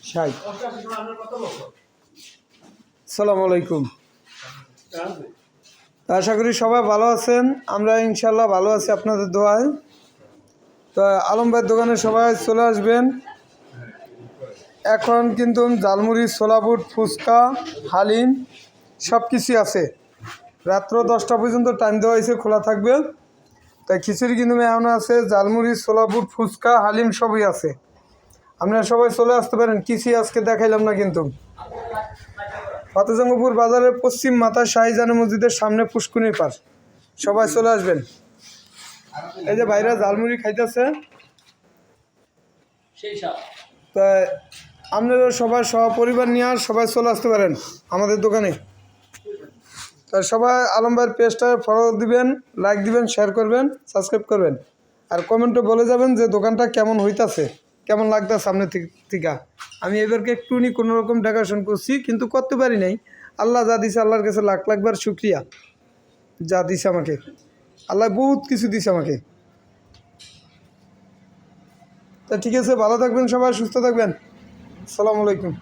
ষাট। আসসালামু আলাইকুম। আশা করি সবাই ভালো আছেন। আমরা ইনশাল্লাহ ভালো আছি আপনাদের দোয়ায়। তো আলম ভাইয়ের দোকানে সবাই চলে আসবেন। এখন কিন্তু ঝালমুড়ি, ছোলা বুট, ফুচকা, হালিম সব কিছুই আছে। রাত্র 10টা পর্যন্ত টাইম দেওয়া হয়েছে, খোলা থাকবে। তাই খিচুড়ি কিন্তু এখন আছে, ঝালমুড়ি, ছোলা বুট, ফুচকা, হালিম সবই আছে। আপনারা সবাই চলে আসতে পারেন। কিছুই আজকে দেখাইলাম না কিন্তু। ফতেজঙ্গপুর বাজারের পশ্চিম মাথায় শাহিজান মসজিদের সামনে পুষ্কুনির পার। সবাই চলে আসবেন। এই যে ভাইরা ঝালমুড়ি খাইতেছে, তাই আপনারা সবাই সপরিবার নিয়ে সবাই চলে আসতে পারেন আমাদের দোকানে। তাই সবাই আলম ভাইয়ের পেজটা ফলো দিবেন, লাইক দিবেন, শেয়ার করবেন, সাবস্ক্রাইব করবেন। আর কমেন্টে বলে যাবেন যে দোকানটা কেমন হইতাছে, কেমন লাগতেছে সামনে থেকে। আমি এবারকে একটুনি কোনোরকম ডেকোরেশন করছি, কিন্তু করতে পারি নাই। আল্লাহ যা দিছে, আল্লাহর কাছে লাখ লাখবার শুক্রিয়া। যা দিছে আমাকে, আল্লাহ বহুত কিছু দিছে আমাকে। তা ঠিক আছে, ভালো থাকবেন সবাই, সুস্থ থাকবেন। আসসালামু আলাইকুম।